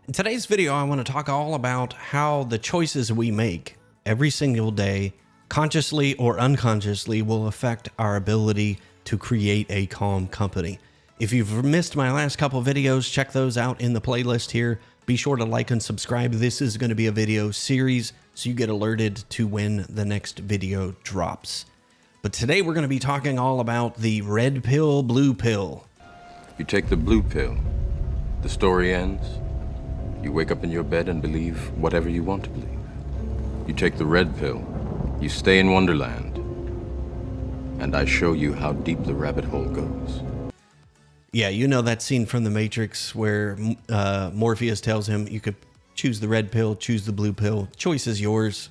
In today's video, I want to talk all about how the choices we make every single day, consciously or unconsciously, will affect our ability to create a calm company. If you've missed my last couple videos, check those out in the playlist here. Be sure to like and subscribe. This is going to be a video series, so you get alerted to when the next video drops. But today we're going to be talking all about the red pill, blue pill. You take the blue pill, the story ends. You wake up in your bed and believe whatever you want to believe. You take the red pill, you stay in Wonderland, and I show you how deep the rabbit hole goes. Yeah, you know that scene from The Matrix where Morpheus tells him you could choose the red pill, choose the blue pill. Choice is yours.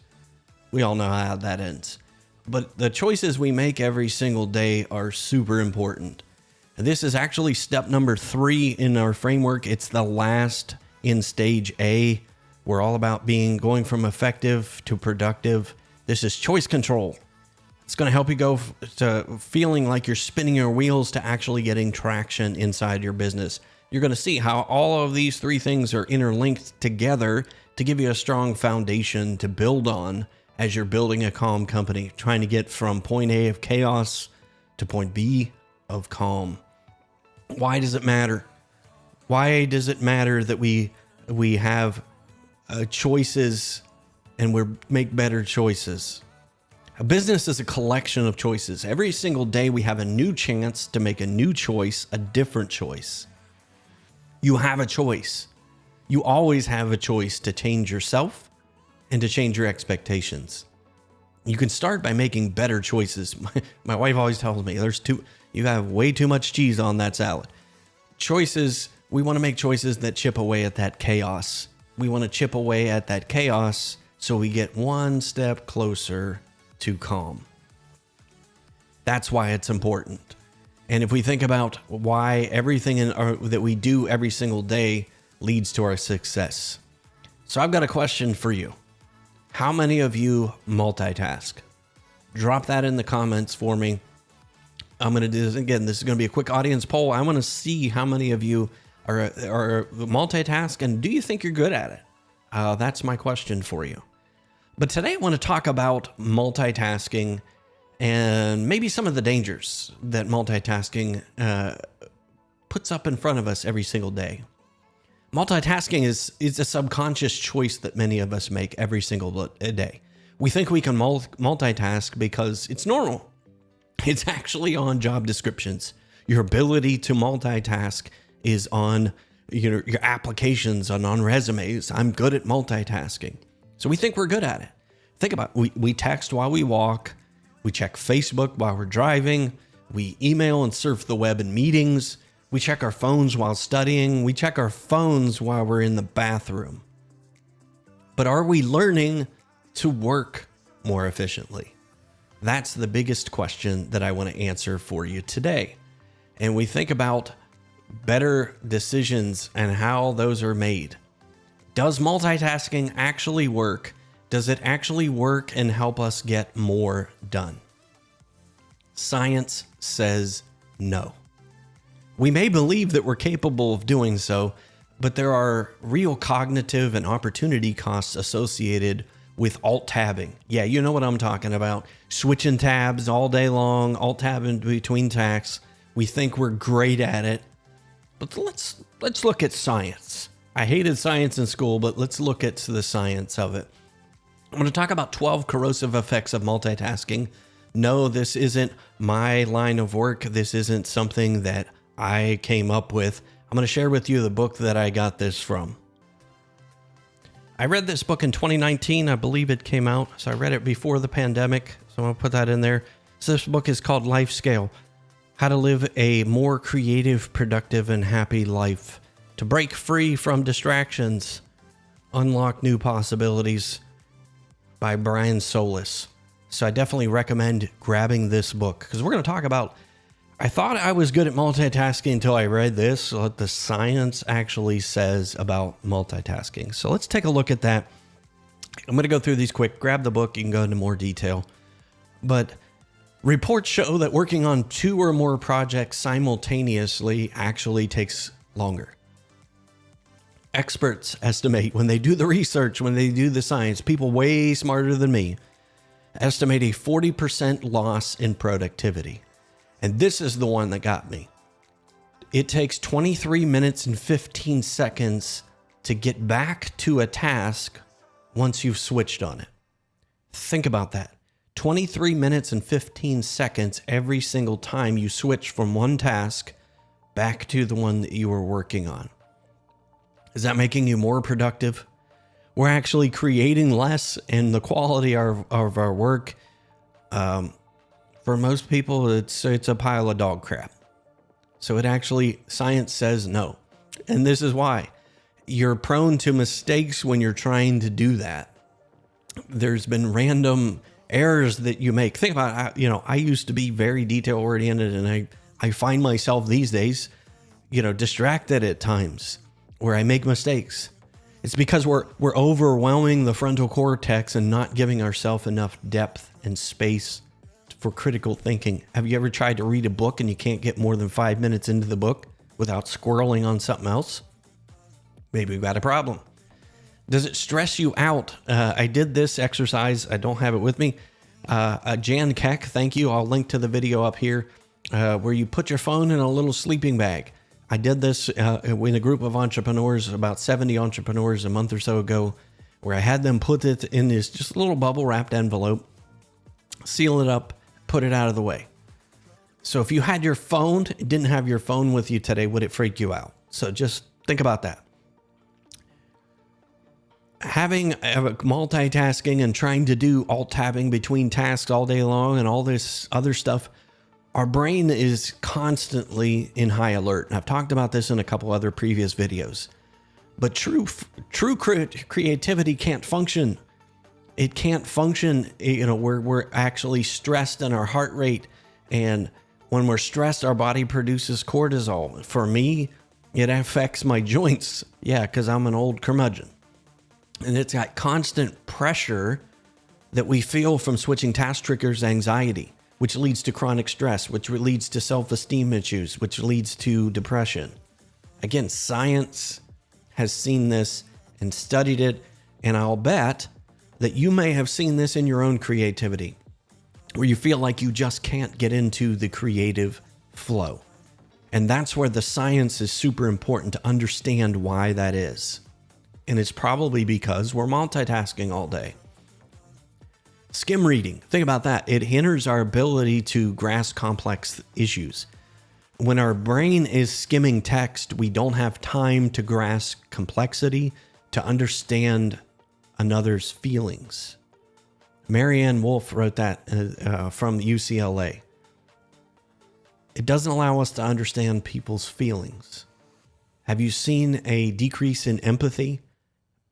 We all know how that ends. But the choices we make every single day are super important. And this is actually step number 3 in our framework. It's the last in stage A. We're all about going from effective to productive. This is choice control. It's going to help you go to feeling like you're spinning your wheels to actually getting traction inside your business. You're going to see how all of these 3 things are interlinked together to give you a strong foundation to build on as you're building a calm company, trying to get from point A of chaos to point B of calm. Why does it matter? Why does it matter that we have choices and we make better choices? A business is a collection of choices. Every single day we have a new chance to make a new choice, a different choice. You have a choice. You always have a choice to change yourself and to change your expectations. You can start by making better choices. My wife always tells me you have way too much cheese on that salad. Choices, we want to make choices that chip away at that chaos. We want to chip away at that chaos so we get one step closer to calm. That's why it's important. And if we think about why everything that we do every single day leads to our success. So I've got a question for you. How many of you multitask? Drop that in the comments for me. I'm going to do this again. This is going to be a quick audience poll. I want to see how many of you are multitask, and do you think you're good at it? That's my question for you. But today I want to talk about multitasking and maybe some of the dangers that multitasking puts up in front of us every single day. Multitasking is a subconscious choice that many of us make every single day. We think we can multitask because it's normal. It's actually on job descriptions. Your ability to multitask is on your applications and on resumes. I'm good at multitasking. So we think we're good at it. Think about it. We text while we walk. We check Facebook while we're driving. We email and surf the web in meetings. We check our phones while studying. We check our phones while we're in the bathroom. But are we learning to work more efficiently? That's the biggest question that I want to answer for you today. And we think about better decisions and how those are made. Does multitasking actually work? Does it actually work and help us get more done? Science says no. We may believe that we're capable of doing so, but there are real cognitive and opportunity costs associated with alt-tabbing. Yeah, you know what I'm talking about. Switching tabs all day long, alt-tabbing between tasks. We think we're great at it. But let's look at science. I hated science in school, but let's look at the science of it. I'm going to talk about 12 corrosive effects of multitasking. No, this isn't my line of work. This isn't something that I came up with. I'm going to share with you the book that I got this from. I read this book in 2019. I believe it came out. So I read it before the pandemic. So I'm going to put that in there. So this book is called Life Scale: How to Live a More Creative, Productive, and Happy Life. To break free from distractions, unlock new possibilities, by Brian Solis. So I definitely recommend grabbing this book because we're going to talk about, I thought I was good at multitasking until I read this, what the science actually says about multitasking. So let's take a look at that. I'm going to go through these quick. Grab the book. You can go into more detail. But reports show that working on 2 or more projects simultaneously actually takes longer. Experts estimate, when they do the research, when they do the science, people way smarter than me estimate a 40% loss in productivity. And this is the one that got me. It takes 23 minutes and 15 seconds to get back to a task once you've switched on it. Think about that. 23 minutes and 15 seconds every single time you switch from one task back to the one that you were working on. Is that making you more productive? We're actually creating less, and the quality of our work, for most people, it's a pile of dog crap. So it actually, science says no. And this is why. You're prone to mistakes when you're trying to do that. There's been random errors that you make. Think about, I used to be very detail oriented, and I find myself these days, distracted at times where I make mistakes. It's because we're overwhelming the frontal cortex and not giving ourselves enough depth and space for critical thinking. Have you ever tried to read a book and you can't get more than 5 minutes into the book without squirreling on something else? Maybe we've got a problem. Does it stress you out? I did this exercise. I don't have it with me. Jan Keck, thank you. I'll link to the video up here where you put your phone in a little sleeping bag. I did this with a group of entrepreneurs, about 70 entrepreneurs a month or so ago, where I had them put it in this just little bubble wrapped envelope, seal it up, put it out of the way. So if you had your phone, didn't have your phone with you today, would it freak you out? So just think about that. Having multitasking and trying to do alt-tabbing between tasks all day long and all this other stuff, our brain is constantly in high alert. And I've talked about this in a couple other previous videos. But true creativity can't function. It can't function, we're actually stressed in our heart rate. And when we're stressed, our body produces cortisol. For me, it affects my joints. Yeah, because I'm an old curmudgeon. And it's got constant pressure that we feel from switching task triggers anxiety, which leads to chronic stress, which leads to self-esteem issues, which leads to depression. Again, science has seen this and studied it, and I'll bet that you may have seen this in your own creativity, where you feel like you just can't get into the creative flow. And that's where the science is super important to understand why that is. And it's probably because we're multitasking all day. Skim reading. Think about that. It hinders our ability to grasp complex issues. When our brain is skimming text, we don't have time to grasp complexity, to understand another's feelings. Marianne Wolf wrote that from UCLA. It doesn't allow us to understand people's feelings. Have you seen a decrease in empathy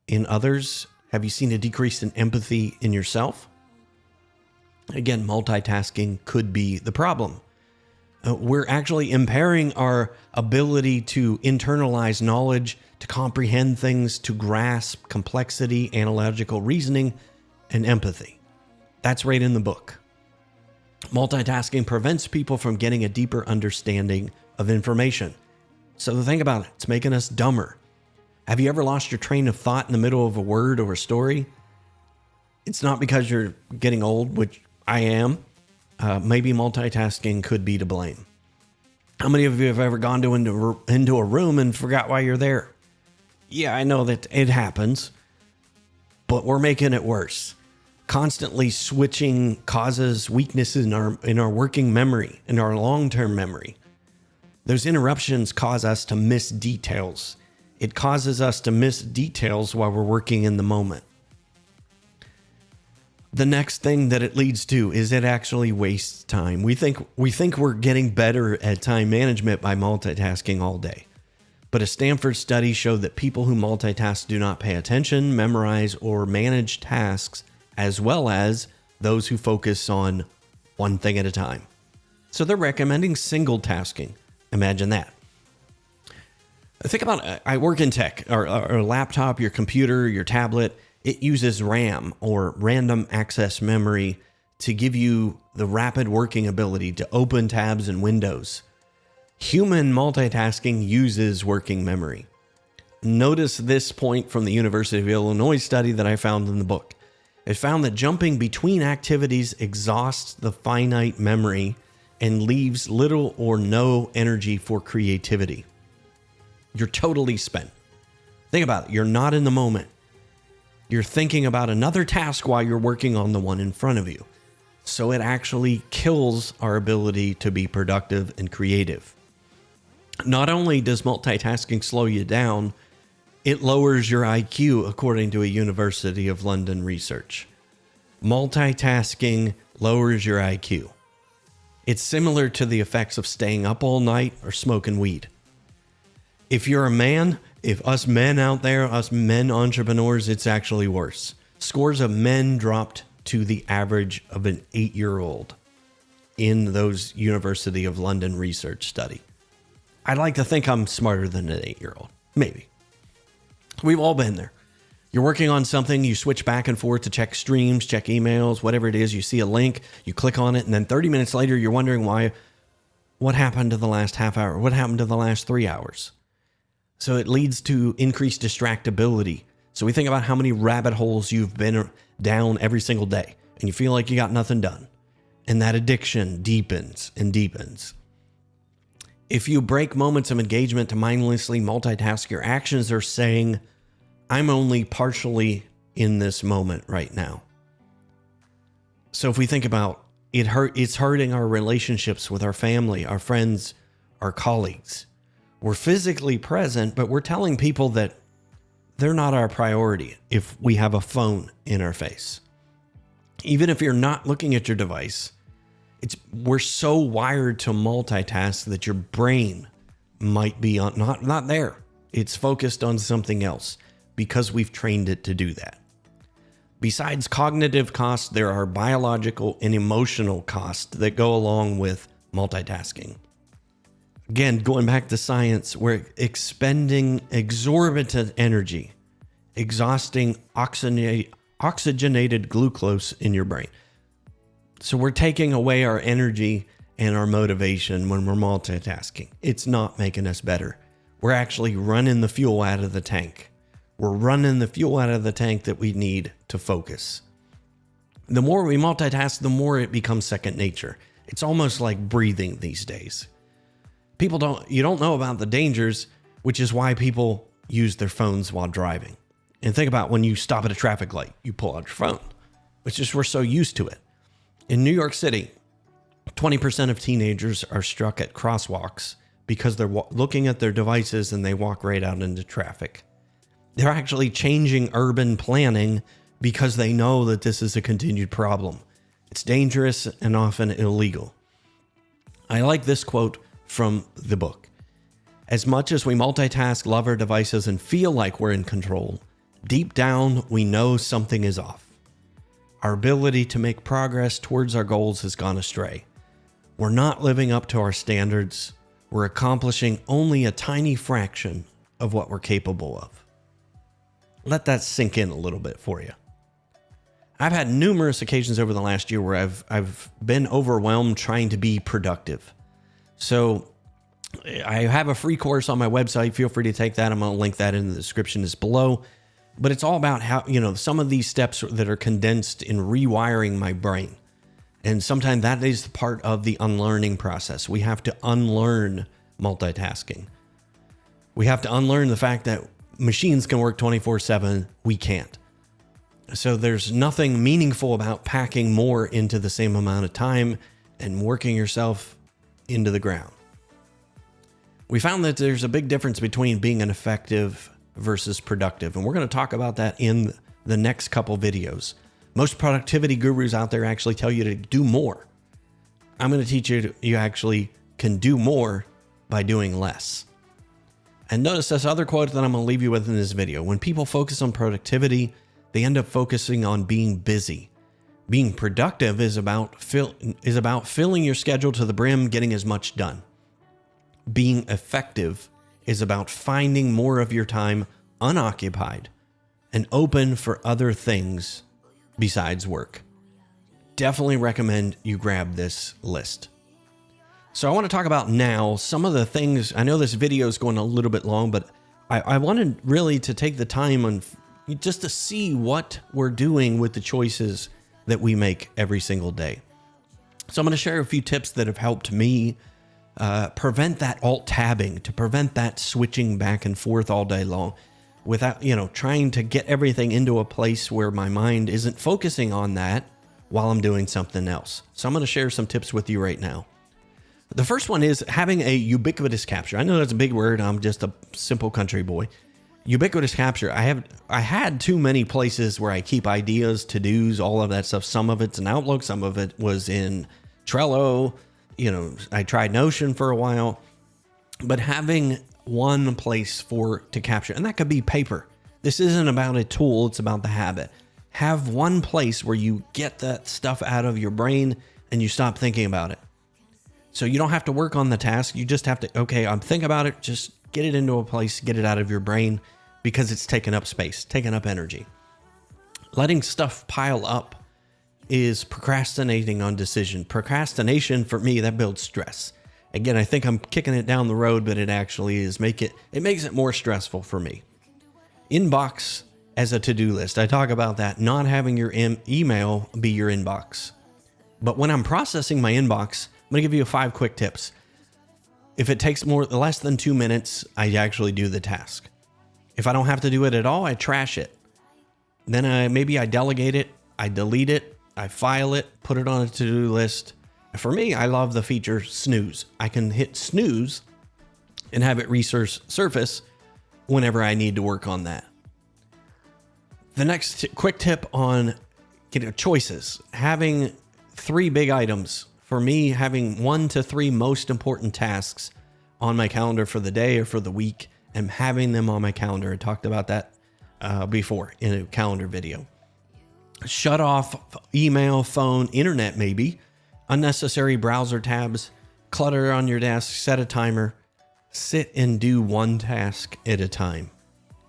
in others? Have you seen a decrease in empathy in yourself? Again, multitasking could be the problem. We're actually impairing our ability to internalize knowledge, to comprehend things, to grasp complexity, analogical reasoning, and empathy. That's right in the book. Multitasking prevents people from getting a deeper understanding of information. So think about it. It's making us dumber. Have you ever lost your train of thought in the middle of a word or a story? It's not because you're getting old, which I am. Maybe multitasking could be to blame. How many of you have ever gone into a room and forgot why you're there? Yeah, I know that it happens, but we're making it worse. Constantly switching causes weaknesses in our working memory, in our long-term memory. Those interruptions cause us to miss details. It causes us to miss details while we're working in the moment. The next thing that it leads to is it actually wastes time. We think we're getting better at time management by multitasking all day. But a Stanford study showed that people who multitask do not pay attention, memorize, or manage tasks as well as those who focus on one thing at a time. So they're recommending single tasking. Imagine that. Think about it. I work in tech, or a laptop, your computer, your tablet. It uses RAM, or random access memory, to give you the rapid working ability to open tabs and windows. Human multitasking uses working memory. Notice this point from the University of Illinois study that I found in the book. It found that jumping between activities exhausts the finite memory and leaves little or no energy for creativity. You're totally spent. Think about it. You're not in the moment. You're thinking about another task while you're working on the one in front of you. So it actually kills our ability to be productive and creative. Not only does multitasking slow you down, it lowers your IQ, according to a University of London research. Multitasking lowers your IQ. It's similar to the effects of staying up all night or smoking weed. If you're a man, if us men out there, us men entrepreneurs, it's actually worse. Scores of men dropped to the average of an 8-year-old in those University of London research study. I'd like to think I'm smarter than an 8-year-old. Maybe. We've all been there. You're working on something, you switch back and forth to check streams, check emails, whatever it is. You see a link, you click on it, and then 30 minutes later, you're wondering what happened to the last half hour? What happened to the last 3 hours? So it leads to increased distractibility. So we think about how many rabbit holes you've been down every single day, and you feel like you got nothing done. And that addiction deepens and deepens. If you break moments of engagement to mindlessly multitask, your actions are saying, I'm only partially in this moment right now. So if we think about it, it's hurting our relationships with our family, our friends, our colleagues. We're physically present, but we're telling people that they're not our priority if we have a phone in our face. Even if you're not looking at your device, we're so wired to multitask that your brain might be not there. It's focused on something else because we've trained it to do that. Besides cognitive costs, there are biological and emotional costs that go along with multitasking. Again, going back to science, we're expending exorbitant energy, exhausting oxygenated glucose in your brain. So we're taking away our energy and our motivation when we're multitasking. It's not making us better. We're actually running the fuel out of the tank. We're running the fuel out of the tank that we need to focus. The more we multitask, the more it becomes second nature. It's almost like breathing these days. You don't know about the dangers, which is why people use their phones while driving. And think about when you stop at a traffic light, you pull out your phone, which is we're so used to it. In New York City, 20% of teenagers are struck at crosswalks because they're looking at their devices and they walk right out into traffic. They're actually changing urban planning because they know that this is a continued problem. It's dangerous and often illegal. I like this quote from the book. As much as we multitask, love our devices, and feel like we're in control, deep down, we know something is off. Our ability to make progress towards our goals has gone astray. We're not living up to our standards. We're accomplishing only a tiny fraction of what we're capable of. Let that sink in a little bit for you. I've had numerous occasions over the last year where I've been overwhelmed trying to be productive. So I have a free course on my website. Feel free to take that. I'm going to link that in the description is below. But it's all about how, some of these steps that are condensed in rewiring my brain. And sometimes that is part of the unlearning process. We have to unlearn multitasking. We have to unlearn the fact that machines can work 24/7. We can't. So there's nothing meaningful about packing more into the same amount of time and working yourself into the ground. We found that there's a big difference between being an effective versus productive. And we're going to talk about that in the next couple videos. Most productivity gurus out there actually tell you to do more. I'm going to teach you actually can do more by doing less. And notice this other quote that I'm going to leave you with in this video. When people focus on productivity, they end up focusing on being busy. Being productive is about filling your schedule to the brim, getting as much done. Being effective is about finding more of your time unoccupied and open for other things besides work. Definitely recommend you grab this list. So I want to talk about now some of the things. I know this video is going a little bit long, but I wanted really to take the time on just to see what we're doing with the choices that we make every single day. So I'm going to share a few tips that have helped me prevent that alt tabbing, to prevent that switching back and forth all day long without, trying to get everything into a place where my mind isn't focusing on that while I'm doing something else. So I'm going to share some tips with you right now. The first one is having a ubiquitous capture. I know that's a big word. I'm just a simple country boy. Ubiquitous capture. I had too many places where I keep ideas, to-dos, all of that stuff. Some of it's in Outlook. Some of it was in Trello. I tried Notion for a while. But having one place to capture, and that could be paper. This isn't about a tool. It's about the habit. Have one place where you get that stuff out of your brain and you stop thinking about it. So you don't have to work on the task. You just have to, okay, I'm thinking about it. Just get it into a place, get it out of your brain because it's taking up space, taking up energy. Letting stuff pile up is procrastinating on decision. Procrastination for me, that builds stress. Again, I think I'm kicking it down the road, but it actually is it makes it more stressful for me. Inbox as a to-do list. I talk about that, not having your email be your inbox. But when I'm processing my inbox, I'm going to give you 5 quick tips. If it takes less than 2 minutes, I actually do the task. If I don't have to do it at all, I trash it. Then I delegate it, I delete it, I file it, put it on a to-do list. For me, I love the feature snooze. I can hit snooze and have it resurface whenever I need to work on that. The next quick tip on choices. Having 3 big items. For me, having 1 to 3 most important tasks on my calendar for the day or for the week, and having them on my calendar. I talked about that before in a calendar video. Shut off email, phone, internet maybe, unnecessary browser tabs, clutter on your desk, set a timer, sit and do one task at a time.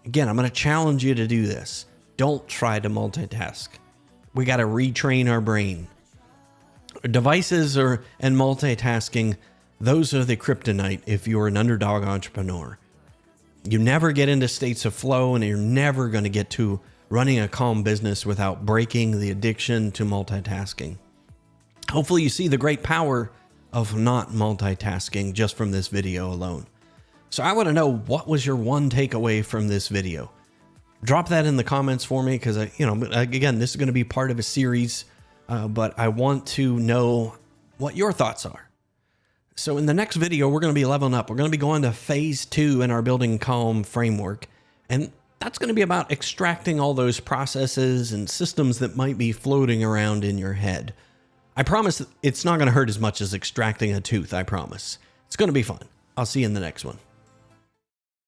Again, I'm going to challenge you to do this. Don't try to multitask. We got to retrain our brain. Devices and multitasking, those are the kryptonite if you're an underdog entrepreneur. You never get into states of flow, and you're never going to get to running a calm business without breaking the addiction to multitasking. Hopefully you see the great power of not multitasking just from this video alone. So I want to know, what was your one takeaway from this video? Drop that in the comments for me, because again, this is going to be part of a series. But I want to know what your thoughts are. So in the next video, we're going to be leveling up. We're going to be going to phase 2 in our Building Calm framework. And that's going to be about extracting all those processes and systems that might be floating around in your head. I promise it's not going to hurt as much as extracting a tooth. I promise. It's going to be fun. I'll see you in the next one.